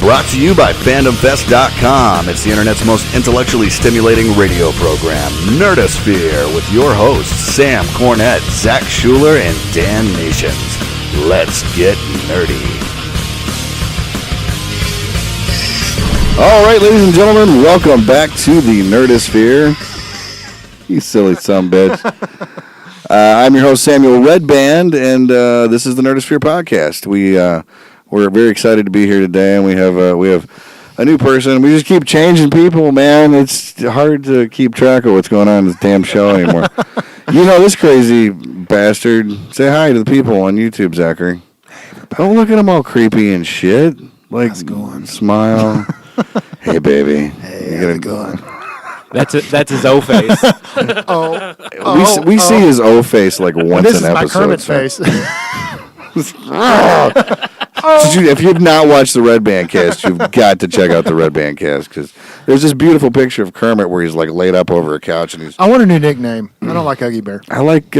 Brought to you by FandomFest.com. It's the internet's most intellectually stimulating radio program, Nerdosphere, with your hosts, Sam Cornett, Zach Schuler, and Dan Nations. Let's get nerdy. All right, ladies and gentlemen, welcome back to the Nerdosphere. You silly sumbitch. I'm your host, Samuel Redband, and this is the Nerdosphere podcast. We're very excited to be here today, and we have a new person. We just keep changing people, man. It's hard to keep track of what's going on in this damn show anymore. You know this crazy bastard. Say hi to the people on YouTube, Zachary. Don't look at them all creepy and shit. Like, how's it going? Smile. Hey, baby. Hey, how's it going? That's his O face. We see his O face like once an episode. This is my Kermit face. If you've not watched the Red Band cast, you've got to check out the Red Band cast because there's this beautiful picture of Kermit where he's like laid up over a couch and he's. I want a new nickname. I don't like Huggy Bear. I like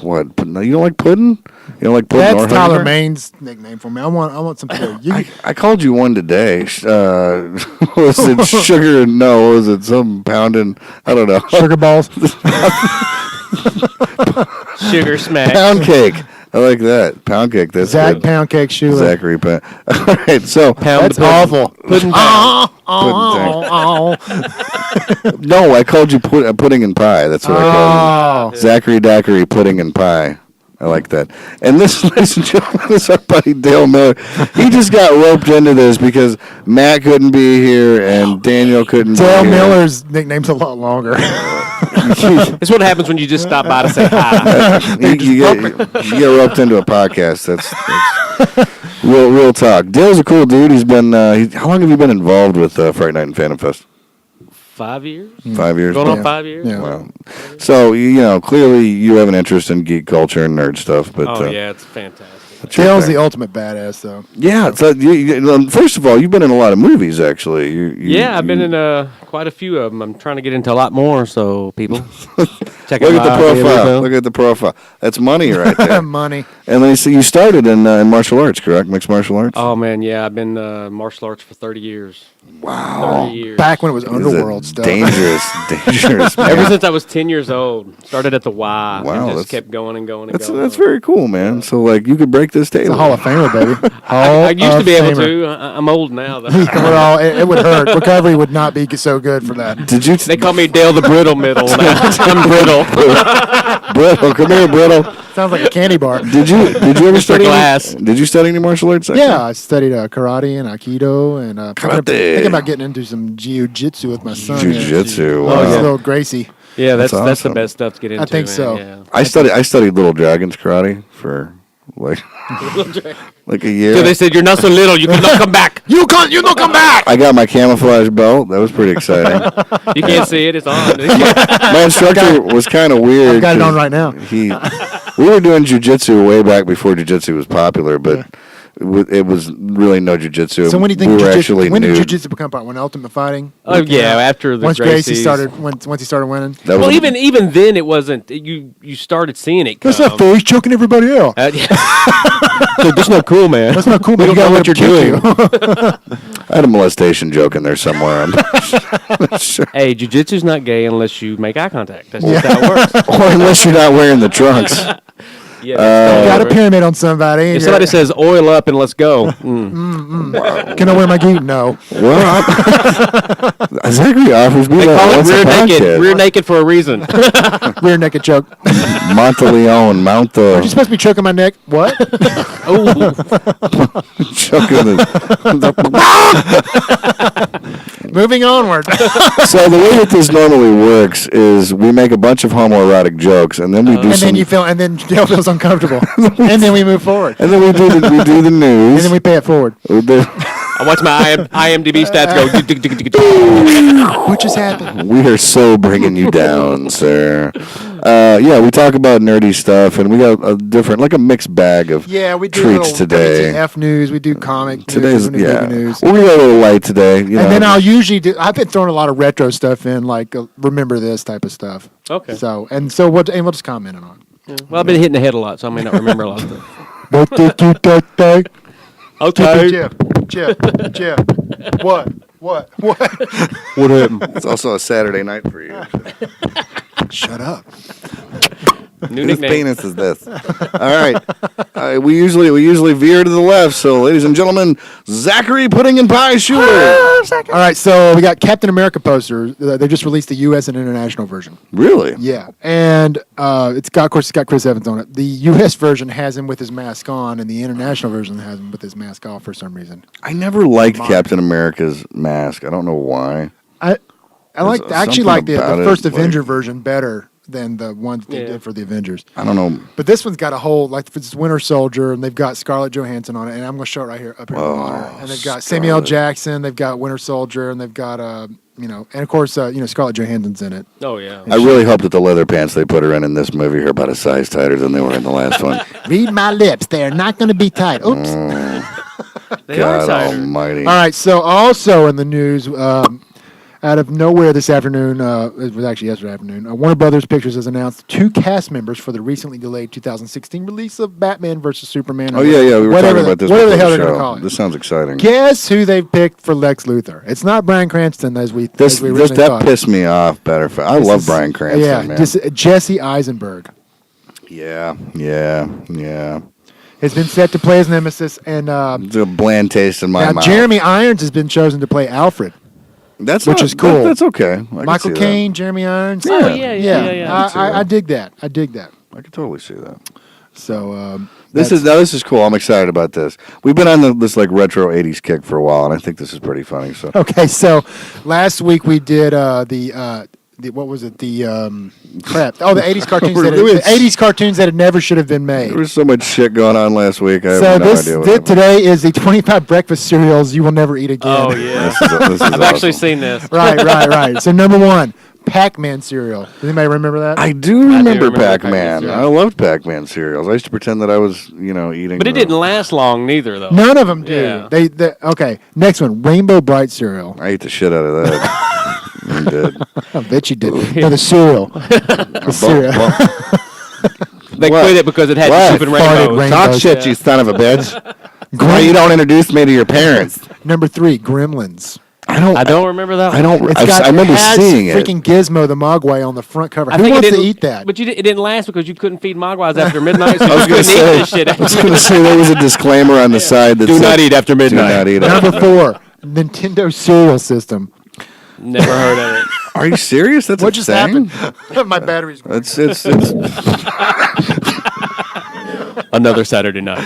what? You don't like Puddin? You don't like Puddin? That's Tyler Maine's nickname for me. I want something. I called you one today. Was it sugar? No, was it some pounding? I don't know. Sugar balls. Sugar smack. Pound cake. I like that. Pound cake. That's Zach good. Pound Cake Schuler. Zachary Pound. All right, so. That's awful. Puddin' No, I called you pudding and pie. That's what I called you. Zachary Daiquiri Pudding and Pie. I like that. And this, ladies and gentlemen, this is our buddy Dale Miller. He just got roped into this because Matt couldn't be here and Daniel couldn't be here. Dale Miller's nickname's a lot longer. It's what happens when you just stop by to say hi. You get roped into a podcast. That's real talk. Dale's a cool dude. He's been. How long have you been involved with Friday Night and Phantom Fest? 5 years? 5 years. Going on 5 years? Yeah. Wow. So clearly you have an interest in geek culture and nerd stuff. But yeah, it's fantastic. Dale's the ultimate badass, though. Yeah. So first of all, you've been in a lot of movies, actually. I've been in quite a few of them. I'm trying to get into a lot more, so people check Look it at out. the profile. Look at the profile. That's money right there. Money. And then you started in martial arts, correct? Mixed martial arts? Oh, man, yeah. I've been martial arts for 30 years. Wow. 30 years. Back when it was underworld stuff. Dangerous. Man. Ever since I was 10 years old. Started at the Y. Wow, And just kept going and going and going. That's very cool, man. So, you could break this table. It's a Hall of Famer, baby. I used to be able to. I'm old now, though. It would hurt. Recovery would not be so good for that. They call me Dale the Brittle Middle now. I'm brittle. Brittle, come here, Brittle. Sounds like a candy bar. Did you ever study? Glass. Did you study any martial arts? Yeah, I studied karate and aikido, and thinking about getting into some jiu-jitsu with my son. Jiu-jitsu. Wow. Wow. Little Gracie. Yeah, that's awesome. the best stuff to get into. I think so. Yeah. I studied Little Dragons karate for like a year. So they said, you're not so little, you cannot come back. You not come back. I got my camouflage belt. That was pretty exciting. You can't see it, it's on. My instructor was kind of weird. I've got it on right now. We were doing jiu-jitsu way back before jiu-jitsu was popular, but it was really no jiu-jitsu. So when do you think when did nude. jiu-jitsu become part? When Ultimate Fighting? Oh yeah, after the once Gracie started once he started winning. Well, even then it wasn't. You started seeing it. That's not fair. He's choking everybody out. Yeah. That's not cool, man. That's not cool. We Man. don't know what you're doing. I had a molestation joke in there somewhere. I'm not sure. Hey, jiu-jitsu's not gay unless you make eye contact. That's just how it works. Or unless you're not wearing the trunks. Yeah, got a pyramid on somebody. If somebody says oil up and let's go. Wow. Can I wear my gi? No. Well, Zachary offers me They that call it once a rear naked. podcast. Rear naked for a reason. Rear naked choke. Monteleone, Mount Are you supposed to be choking my neck? What? Oh, choking the. Moving onward. So the way that this normally works is we make a bunch of homoerotic jokes, and then we do some. And then Dale feels uncomfortable, and then we move forward, And then we do the news. and then we pay it forward. I watch my IMDb stats go. What just happened? We are so bringing you down, sir. We talk about nerdy stuff, and we got a different, like a mixed bag of we do treats today. F news. We do comic Today's news. Movie news. We're gonna go a little light today, And then I'll usually do. I've been throwing a lot of retro stuff in, like remember this type of stuff. Okay. So we'll just comment on it. Yeah. Well, I've been hitting the head a lot, so I may not remember a lot of stuff. What did you Okay. Chip? Chip. What? What happened? It's also a Saturday night for you. Shut up. New Whose nickname. penis is this? All right. We usually veer to the left. So, ladies and gentlemen, Zachary Pudding and Pie Schuler. All right, so we got Captain America posters. They just released the U.S. and international version. Really? Yeah, and it's got Chris Evans on it. The U.S. version has him with his mask on, and the international version has him with his mask off for some reason. I never liked Captain America's mask. I don't know why. I actually like the about it, first like- Avenger version better than the one that they did for the Avengers. I don't know. But this one's got a whole, like, it's Winter Soldier, and they've got Scarlett Johansson on it, and I'm going to show it right here, up here in the monitor. And they've got Samuel L. Jackson, they've got Winter Soldier, and they've got, and of course, Scarlett Johansson's in it. Oh, yeah. I really hope that the leather pants they put her in this movie are about a size tighter than they were in the last one. Read my lips. They are not going to be tight. Oops. They are God tighter. almighty. All right, so also in the news, out of nowhere this afternoon, it was actually yesterday afternoon, Warner Brothers Pictures has announced 2 cast members for the recently delayed 2016 release of Batman vs. Superman. Oh, yeah, we were talking about this Whatever the before hell the they're going to show. call it. This sounds exciting. Guess who they've picked for Lex Luthor? It's not Bryan Cranston as we originally That thought. pissed me off better. I love Bryan Cranston, Yeah, man. just Jesse Eisenberg Yeah. has been set to play his nemesis, and It's a bland taste in my now mouth. Jeremy Irons has been chosen to play Alfred. Which is cool. That's okay. I can Michael see Caine, Jeremy Irons. Oh, yeah. I dig that. I can totally see that. So This is cool. I'm excited about this. We've been on this like retro '80s kick for a while, and I think this is pretty funny. So okay. So last week we did what was it? The crap. Oh, the '80s cartoons. The '80s cartoons that never should have been made. there was so much shit going on last week. I So have no idea what happened. today is the 25 breakfast cereals you will never eat again. Oh, yeah. This is I've actually awesome. seen this. Right. So number 1, Pac-Man cereal. Does anybody remember that? I do remember remember Pac-Man. Pac-Man cereal. I loved Pac-Man cereals. I used to pretend that I was, eating. But it didn't last long, neither, though. None of them do. Yeah. They okay. Next one, Rainbow Bright cereal. I ate the shit out of that. I did. I bet you did. No, the cereal. The cereal. They What? quit it because it had What? stupid Farted rainbows. rain- Talk Rainbows, shit, yeah. you son of a bitch. Why you don't introduce me to your parents? Number 3, Gremlins. I don't remember that one. I don't. It's I remember has seeing it. freaking Gizmo the Mogwai on the front cover. I Who think wants it to didn't eat that? But it didn't last because you couldn't feed mogwais after midnight. So I was you going to couldn't eat say. this shit. I was going to say there was a disclaimer on the side that Do said, not eat after midnight. Do not eat after Number 4, Nintendo cereal system. Never heard of it. Are you serious? That's What a just thing? happened? My battery's going. It's Another Saturday night.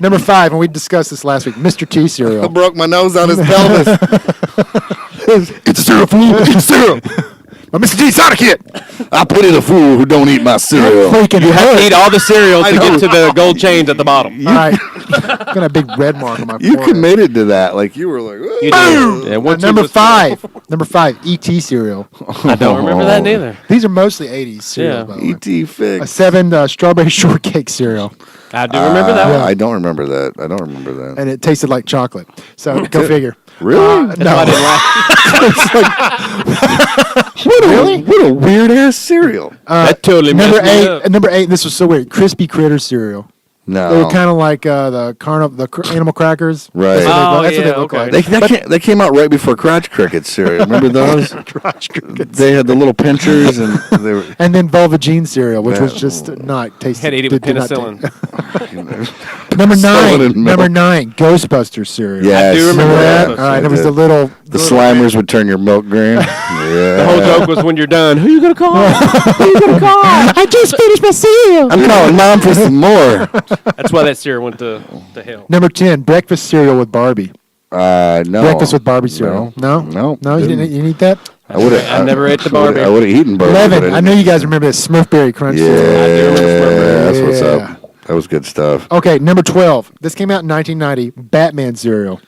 Number 5, and we discussed this last week, Mr. T I cereal. broke my nose on his pelvis. It's a cereal, fool. It's a cereal. Mr. T Sonic Kid. I pity the fool who don't eat my cereal. Freaking You have to eat all the cereal I to know. get to the gold chains at the bottom. All right. Got a big red mark on my You forehead. committed to that. Like, you were like, You "Ooh." did. Yeah, one, two, Number was- 5. Number 5, E.T. cereal. I don't remember that neither. These are mostly 80s cereals, Yeah. by the way. E.T. A fix. 7, strawberry shortcake cereal. I do remember that one. I don't remember that. And it tasted like chocolate. So go figure. Really? That's why I No. didn't like What a weird ass cereal. that totally Number messed me up. 8. Number 8. This was so weird. Crispy Critter cereal. No. They were kind of like the animal crackers. Right. That's what they look okay. like. They came out right before Crotch Cricket cereal. Remember those? Crotch Crickets. They had the little pinchers and they were. And then Vulvagene cereal, which was Yeah. just not tasty. Had to eat it with did not penicillin. Number Someone 9. in the Number middle. 9. Ghostbusters cereal. Yes. do Remember remember that? that. All right. It was Yeah. the little. The Slimers would turn your milk green. Yeah. The whole joke was when you're done, who you gonna call? Who you gonna call? I just finished my cereal. I'm calling mom for some more. That's why that cereal went to hell. Number 10. Breakfast cereal with Barbie. No. Breakfast with Barbie cereal. No. No. You didn't eat that. I would have. I never ate the Barbie. I would have eaten Barbie. 11. but I know you guys remember this Smurfberry Crunch Yeah, cereal. that's what's Yeah. up. That was good stuff. Okay, number 12. This came out in 1990. Batman cereal.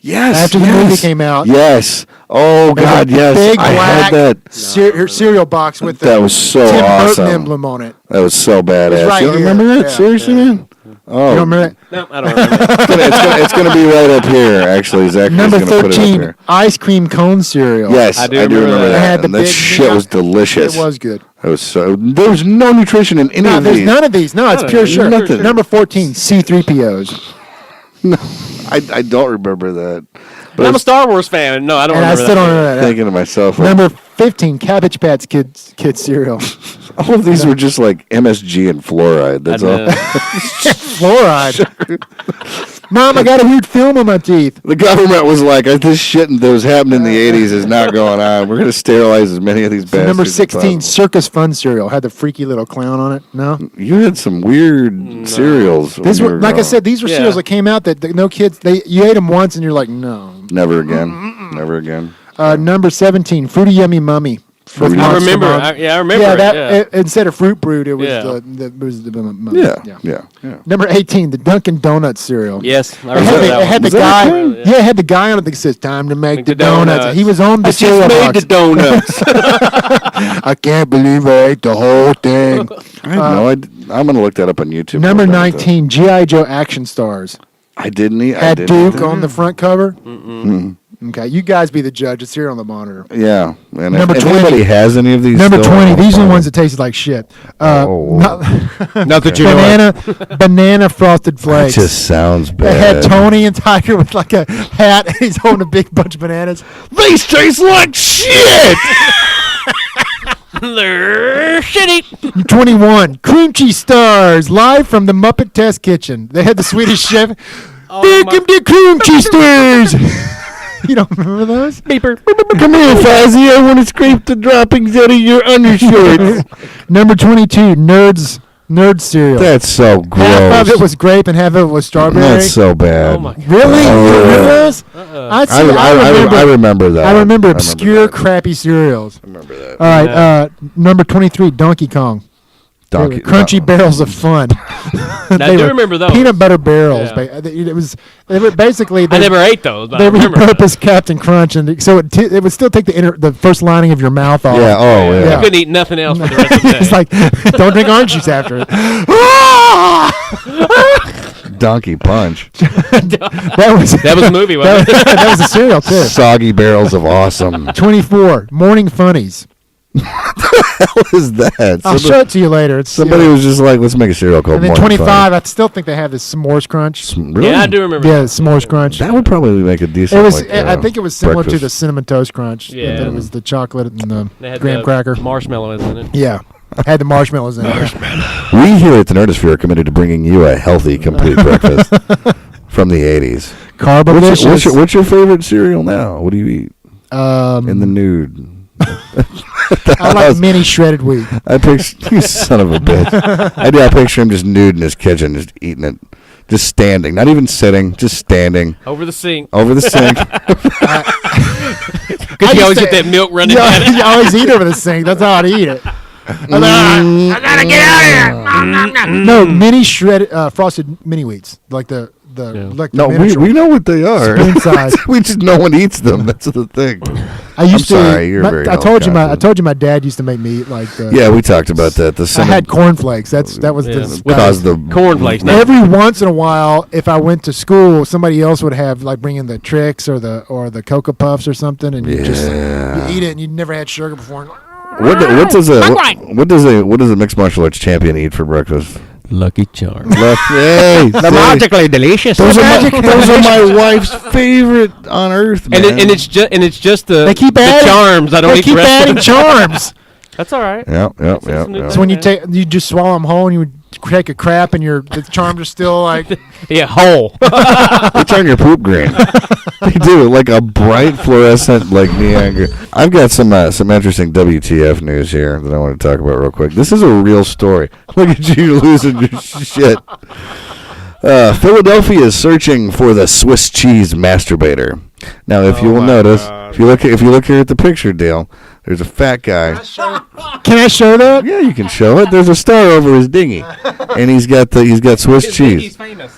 Yes. After the movie came out. Yes. Oh God, yes. Big I black had that. cereal box with the That was so Tim awesome. Burton emblem on it. That was so badass. right You don't here. remember that? Yeah. Seriously, man? Oh, You don't remember that? No, I don't remember. it's gonna be right up here. Actually, Zachary's Number gonna put it up 13. here. Ice cream cone cereal. Yes, I I do do remember remember that. It that. had the And that big shit nut. was delicious. It was good. It was so. There was no nutrition in any No, of there's these. none of these. No, it's None of pure these. sugar. Nothing. Number 14. C3POs. No, I don't remember that. But I'm a Star Wars fan. No, I don't And I remember still that. don't remember that. Thinking to myself, Number 15, Cabbage Patch Kids cereal. all of these were just like MSG and fluoride. That's all. Fluoride. Mom, I got a weird film on my teeth. The government was like, this shit that was happening in the 80s is not going on. We're going to sterilize as many of these bastards. Number as 16, possible." Circus Fun cereal. Had the freaky little clown on it. No? You had some weird cereals. when These you were, like I growing said, these were Yeah. cereals that came out that no kids, you ate them once and you're like, no. Never again. Never again. Number 17, Fruity Yummy Mummy. Fruity I Monster remember. Mom. I remember. Yeah, it, that yeah. instead of Fruit Brewed, it was Yeah. the mummy. Yeah. Number 18, the Dunkin' Donuts cereal. Yes, I It remember had, that it had one. the Was that guy. a thing? Yeah, it had the guy on it that says, "Time to make the the donuts." donuts. He was on the I cereal just made box. the donuts. I can't believe I ate the whole thing. I know. I'm going to look that up on YouTube. Number What that was. 19, G.I. Joe Action Stars. I didn't eat. Had I didn't Duke eat that. on the front cover. Okay, you guys be the judge. It's here on the monitor. Yeah. And Number if 20. anybody has any of these, Number still, 20, these are the I'll ones that tasted like shit. Oh. Not that you know. Banana frosted That flakes. just sounds It bad. had Tony and Tiger with like a hat, and he's holding a big bunch of bananas. These taste like shit. They're shitty. 21, Cream Cheese Stars, live from the Muppet Test Kitchen. They had the Swedish chef. Welcome to Cream Cheese Stars. You don't remember those? Beeper. Come here, Fozzie. I want to scrape the droppings out of your undershirts. Number 22, Nerd cereal. That's so gross. Half of it was grape and half of it was strawberry. That's so bad. Oh my God. Really? Oh, You remember yeah. those? I remember that. I remember that. obscure, crappy cereals. I remember that. All right, number 23, Donkey Kong. Donkey, Crunchy barrels of fun. I They do were remember those. Peanut butter barrels. Yeah. They were basically. I never ate those, but They I remember that. repurposed Captain Crunch, and so it would still take the first lining of your mouth off. Yeah. Oh, yeah. I couldn't eat nothing else for the rest of the day. It's like, don't drink orange juice after it. Donkey Punch. That was a movie, wasn't it? that was a cereal too. Soggy barrels of awesome. 24, Morning Funnies. What is that? I'll show it to you later. It's, Somebody was just like, let's make a cereal called and then Morning 25, I still think they have this S'mores Crunch. Fun. Really? Yeah, I do remember. Yeah, that. S'mores Crunch. That would probably make a decent. It was. like, I think it was similar to the breakfast. Cinnamon Toast Crunch. Yeah. That it was the chocolate and the They had graham the cracker. marshmallows in it. Yeah, had the marshmallows in it. We here at the Nerdosphere are committed to bringing you a healthy, complete breakfast from the 80s. Carbolicious. What's your favorite cereal now? What do you eat Um, in the nude? I like mini shredded wheat. I picture you son of a bitch. I picture him just nude in his kitchen, just eating it, just standing, not even sitting, just standing Over the sink. over the sink. Because you always get that milk running down. You always eat over the sink. That's how I'd eat it. I gotta get out of here. No, mini shredded frosted mini wheats, like the like the No, miniature we know what they are. spoon size. We just no one eats them. That's the thing. I used I'm to. sorry, you're very I told you health-conscious. I told you my dad used to make me eat like the. Yeah, we talked about that. The I cinnamon had cornflakes. That was Yeah. the caused the Cornflakes. No. Every once in a while, if I went to school, somebody else would have like bring in the Trix or the Cocoa Puffs or something, and you just Yeah. you eat it, and you'd never had sugar before. What does a mixed martial arts champion eat for breakfast? Lucky Charm. Hey, They're magically delicious. those are my wife's favorite on earth, man. And it's just the They keep the adding charms. I don't They eat the keep rest adding of it. charms. That's all right. Yep. new So when you just swallow them whole, and you would take a crap, and the charms are still like. Yeah, whole. They turn your poop green. They do, like a bright fluorescent, like neon green. I've got some interesting WTF news here that I want to talk about real quick. This is a real story. Look at you losing your shit. Philadelphia is searching for the Swiss cheese masturbator. Now, if you will notice, if you look here at the picture, Dale, there's a fat guy. Can I show that? Yeah, you can show it. There's a star over his dinghy, and he's got Swiss cheese. He's famous.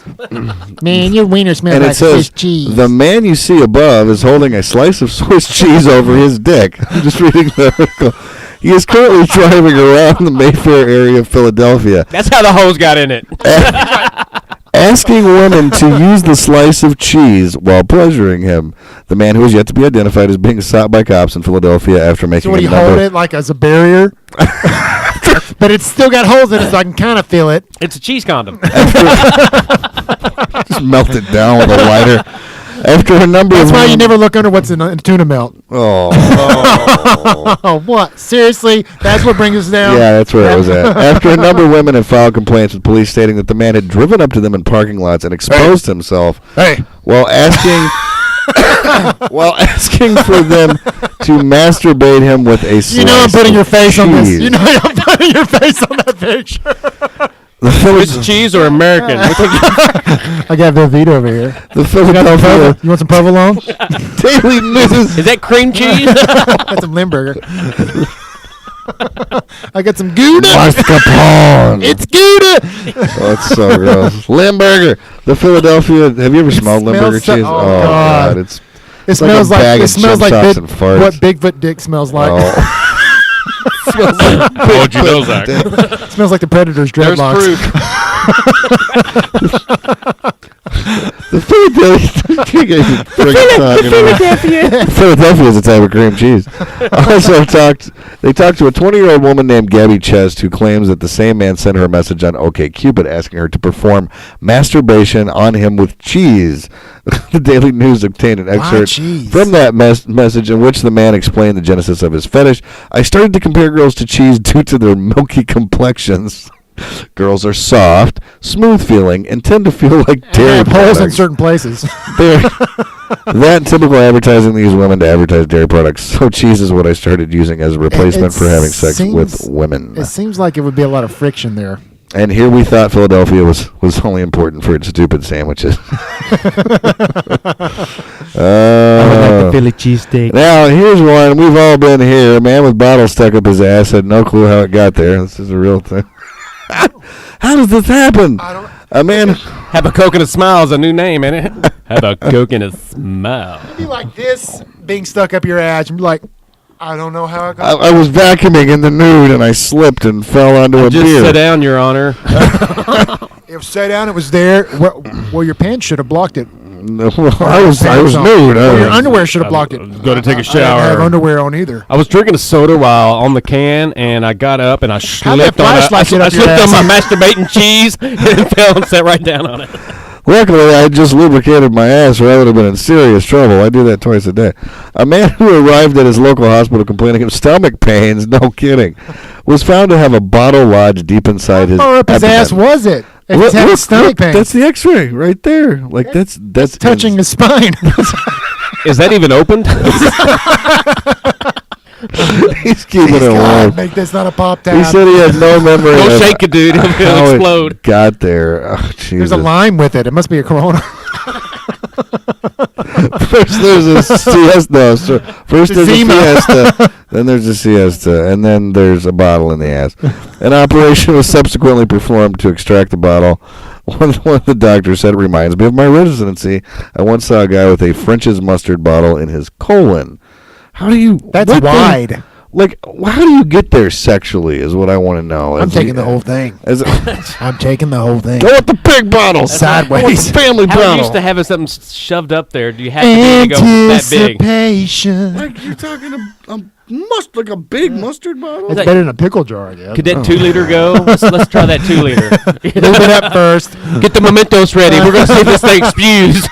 Man, your wiener smells And like it says, Swiss cheese. the man you see above is holding a slice of Swiss cheese over his dick. I'm just reading the article. He is currently driving around the Mayfair area of Philadelphia, That's how the hose got in it. asking women to use the slice of cheese while pleasuring him. The man, who is yet to be identified, is being sought by cops in Philadelphia after So making what, a he hold number. it like as a barrier? but it's still got holes in it, so I can kind of feel it. It's a cheese condom. Just melt it down with a lighter. After a number That's of why you women- never look under what's in a tuna melt. Oh. Oh, what? Seriously? That's what brings us down? Yeah, that's where it was at. After a number of women had filed complaints with police stating that the man had driven up to them in parking lots and exposed himself while asking for them to masturbate him with a slice You know I'm putting your face on this. cheese. You know I'm putting your face on that picture. It's cheese or American? I got Velveeta over here. The Philadelphia You want some provolone? Daily News. Is that cream cheese? Got some Limburger. I got some Gouda. Mascarpone. It's Gouda. Oh, it's so gross. Limburger. The Philadelphia. Have you ever smelled Limburger smells so- cheese? oh, God. God. It's It like a smells like bag it of smells chip like sauce big, and farts. what Bigfoot dick smells like. Oh. Smells like How would you know, Zach? It smells like the Predator's There's dreadlocks. proof. the Philadelphia is a type of cream cheese. They talked to a 20-year-old woman named Gabby Chest who claims that the same man sent her a message on OkCupid asking her to perform masturbation on him with cheese. The Daily News obtained an excerpt cheese? from that message in which the man explained the genesis of his fetish. I started to compare girls to cheese due to their milky complexions. Girls are soft, smooth feeling, and tend to feel like dairy Have holes in products. certain places. That typical advertising these women to advertise dairy products. So cheese is what I started using as a replacement for having sex with women. It seems like it would be a lot of friction there. And here we thought Philadelphia was only important for its stupid sandwiches. Philly cheesesteak. Now, here's one. We've all been here. A man with bottles stuck up his ass had no clue how it got there. This is a real thing. How does this happen? A man... Have a Coke and a Smile is a new name, ain't it? Have a Coke and a Smile. It'd be like this being stuck up your ass and be like, I don't know how I got I was vacuuming in the nude and I slipped and fell onto a Just beer. sit down, Your Honor. it. Was set down, it was there. Well, your pants should have blocked it. No, I was nude. Well, your underwear should have blocked it. Go to take a I didn't shower. have underwear on either. I was drinking a soda while on the can, and I got up and I slipped on it. I flashlight get up your slipped on ass? my masturbating cheese and fell and sat right down on it. Luckily, I had just lubricated my ass, or I would have been in serious trouble. I do that twice a day. A man who arrived at his local hospital complaining of stomach pains, no kidding, was found to have a bottle lodged deep inside his How far up his abdomen. ass was it? If he's having stomach pains. That's the X-ray right there. Like that's touching his spine. Is that even opened? He's keeping it God, warm. make this not a pop tab. He said he had no memory. Don't of shake it, dude. It'll how it explode. got there. Oh, Jesus. There's a lime with it. It must be a Corona. First there's a siesta. No, so first there's a Zima. fiesta, then there's a siesta, and then there's a bottle in the ass. An operation was subsequently performed to extract the bottle. One of the doctors said, it reminds me of my residency. I once saw a guy with a French's mustard bottle in his colon. How do you... That's what the- wide. Like, how do you get there sexually is what I want to know. I'm taking the whole thing. I'm taking the whole thing. Go with the big bottle. Sideways. I want the family How bottle. used to having something shoved up there? Do you have to be to go that big? Anticipation. Like you're talking like a big mustard bottle? It's better than a pickle jar, I guess. Could that 2-liter go? Let's try that 2-liter. Lube it up first. Get the mementos ready. We're gonna see if this thing spews.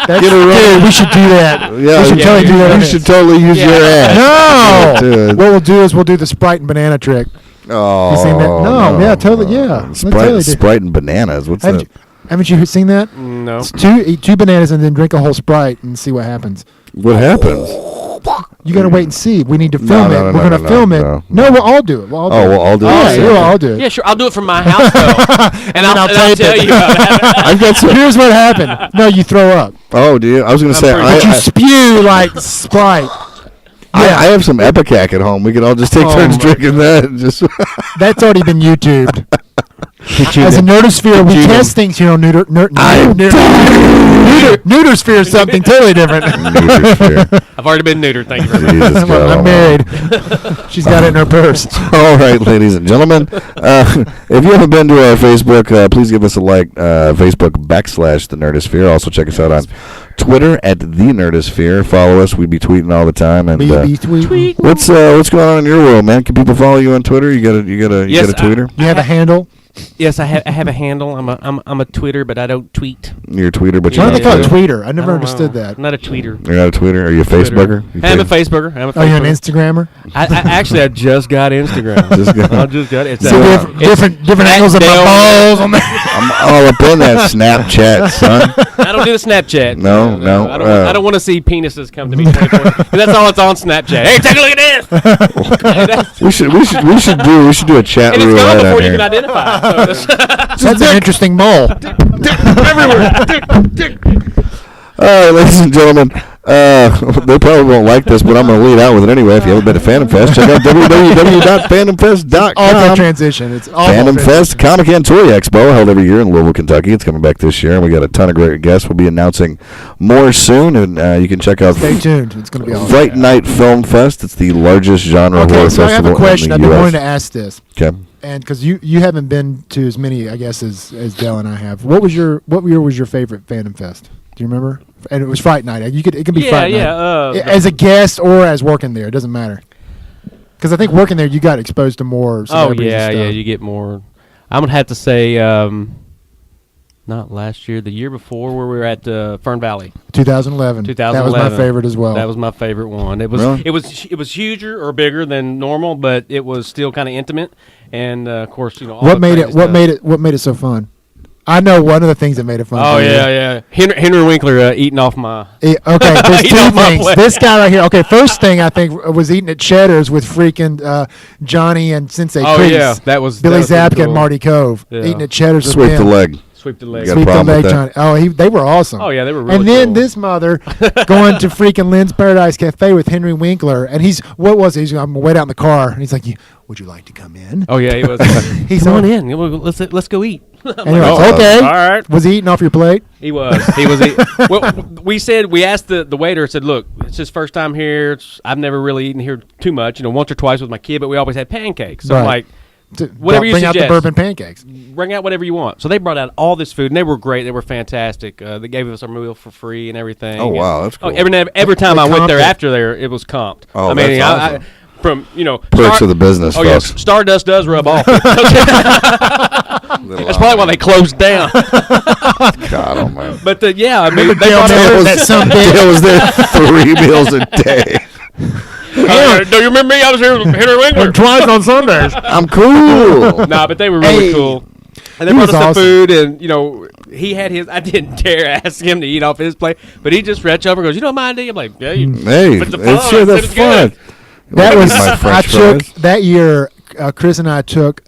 That's, dude, we should do that. Yeah, we should totally do that. You should totally use your ass. No. Dude. What we'll do is we'll do the Sprite and banana trick. Oh, You seen that? No, yeah, totally, yeah. Let's totally do- Sprite and bananas. What's that? Haven't you seen that? No. It's eat 2 bananas and then drink a whole Sprite and see what happens. What happens? You gotta wait and see. We need to film no, it. no, We're gonna no, film it. no. No, we'll all do it. We'll all do it. We'll all do it. Yeah, Yeah. we'll all do it. Yeah, sure. I'll do it from my house though, and I'll tape tell it. you about it. I've got some. Here's what happened. No, you throw up. Oh, do you? I was going to say, pretty- But you spew like Sprite. I have some Epicac at home. We could all just take turns my drinking that. And just That's already been YouTubed. As a Nerdosphere, we test things here on Neutersphere is something totally different. I've already been neutered. Thank you very much. Jesus God I'm married. She's got it in her purse. All right, ladies and gentlemen. If you haven't been to our Facebook, please give us a like. Facebook / the Nerdosphere. Also check us out on Twitter at the Nerdosphere. Follow us. We be tweeting all the time. And tweet. what's going on in your world, man? Can people follow you on Twitter? You got a Twitter? You have a handle? Yes, I have a handle. I'm a tweeter, but I don't tweet. You're a tweeter, but Why you're do not they call it a tweeter. tweeter? I never understood that. I'm not a tweeter. You're not a tweeter? Are you a Facebooker? I'm a Facebooker. Are you an Instagrammer? I just got Instagram. I just got it. Different angles of my balls on that. I'm all up in that Snapchat, son. I don't do the Snapchat. No. I don't want to see penises come to me. 24. That's all it's on Snapchat. Hey, take a look at this. we should do a chat And it's roulette gone before on you here. can identify. So That's an interesting mole. All right, ladies and gentlemen, they probably won't like this, but I'm going to lead out with it anyway. If you haven't been to Phantom Fest, check out www.phantomfest.com. Awful transition. It's awful. Phantom Fest Comic and Toy Expo held every year in Louisville, Kentucky. It's coming back this year, and we got a ton of great guests. We'll be announcing more soon, and you can check out. Stay tuned. It's going to be awesome. Fright Night Film Fest. It's the largest genre horror so festival I have a question. in the I've been U.S. wanting to ask this. Okay. And because you haven't been to as many, I guess, as Dell and I have. What year was your favorite Phantom Fest? Do you remember? And it was Fright Night. It can be Fright Night. As a guest or as working there, it doesn't matter. Because I think working there, you got exposed to more celebrities and stuff. You get more. I'm gonna have to say, not last year, the year before, where we were at Fern Valley. 2011. That was my favorite as well. That was my favorite one. It was Really? it was huger or bigger than normal, but it was still kind of intimate. And of course, all What the made crazy it? stuff. What made it so fun? I know one of the things that made it fun. Oh yeah. Henry Winkler eating off my. Okay, there's Eating two off my things. plate. This guy right here. Okay, first thing I think was eating at Cheddar's with freaking Johnny and Sensei Oh Priest. yeah, that was Billy that was Zabka cool. and Marty Cove Yeah. eating at Cheddar's with Sweep him. the leg. Sweep the leg. You got a Sweep the problem leg, with Johnny. that? Oh, they were awesome. Oh yeah, they were really And then cool. this mother going to freaking Lynn's Paradise Cafe with Henry Winkler, and he's I'm wait out in the car, and he's like, "Would you like to come in?" Oh yeah, he was. He's Come on on in. Let's go eat. And you're like, Oh, okay. all right. Was he eating off your plate? He was. Well, we asked the waiter. Said, look, it's his first time here. I've never really eaten here too much. Once or twice with my kid, but we always had pancakes. So I'm Right. like, whatever you Bring out the suggest. bourbon pancakes. bring out whatever you want. So they brought out all this food, and they were great. They were fantastic. They gave us our meal for free and everything. Oh, And- wow, that's cool. Every time They I went comped there it. after there, it was comped. Oh, I mean, that's awesome. from Perks of the business, Oh folks. yeah, Stardust does rub off. That's probably why they closed down. God almighty. But yeah, I mean, Remember they Dale brought Miller, out- that son bitch? Dale was there 3 meals a day. Do you remember me? I was here with Henry Winkler. Twice on Sundays. I'm cool. Nah, but they were really Hey. cool. And they He brought was us awesome. the food, and he had his. I didn't dare ask him to eat off his plate, but he just reached over and goes, "You don't mind, do you?" I'm like, "Yeah, you." Hey, But the it's fun, sure it's that's fun. good. That was my I French took fries. that year. Chris and I took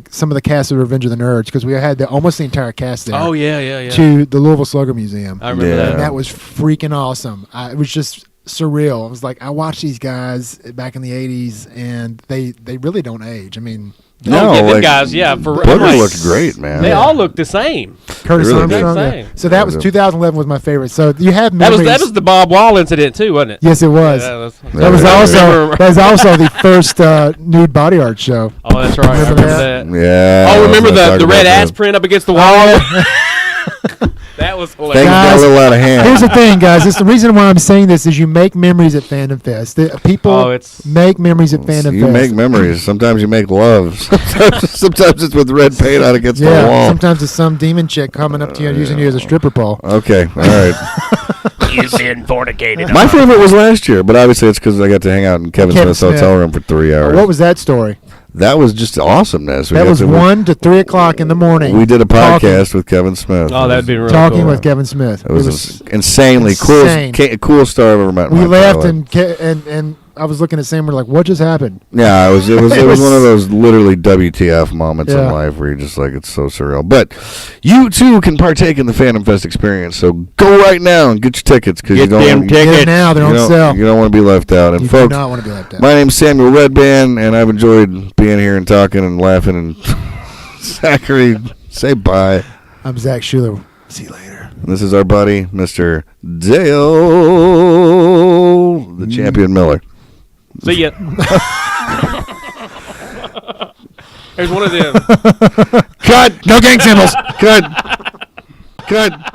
some of the cast of Revenge of the Nerds because we had almost the entire cast there. Oh yeah. To the Louisville Slugger Museum. I remember Yeah. that. And that was freaking awesome. It was just surreal. I was like, I watched these guys back in the '80s, and they really don't age. I mean, No, yeah, them like, guys, yeah. For Booger like, looked great, man. They all looked the same. Curtis really Armstrong. did. Yeah. So that was 2011 was my favorite. So you have That memories. was the Bob Wall incident too, wasn't it? Yes, it was. Yeah, That was Yeah. also the first nude body art show. Oh, that's right. I Remember remember that. Yeah. Oh, remember let's not the talk red about ass that. print up against the wall? That was Things hilarious. got a little out of hand. Here's the thing, guys. It's the reason why I'm saying this is you make memories at Fandom Fest. People Oh, it's- make memories at Fandom You Fest. make memories. Sometimes you make love. Sometimes it's with red paint on against the Yeah, wall. sometimes it's some demon chick coming up to you and using you as a stripper pole. Okay, all right. You've been fornicated. My favorite was last year, but obviously it's because I got to hang out in Kevin Kevin Smith's Smith. hotel room for 3 hours. What was that story? That was just awesomeness. That was 1 to 3 o'clock in the morning. We did a talking- podcast with Kevin Smith. Oh, that'd be really talking cool. with Kevin Smith. It was insanely insane. cool star I've ever met. in We my entire laughed life. and I was looking at Sam. We're like, "What just happened?" Yeah, it was It one was- of those literally WTF moments in Yeah. life where you're just like, it's so surreal. But you too can partake in the Phantom Fest experience. So go right now and get your tickets because you Get don't them you, tickets. Get it now. They're on sale. you don't want to be left out. And You do folks, not want to be left out. my name's Samuel Redband, and I've enjoyed being here and talking and laughing. And Zachary, say bye. I'm Zach Schuler. See you later. And this is our buddy, Mr. Dale, the champion Miller. See ya. There's one of them. Cut! No gang symbols. Cut! Cut!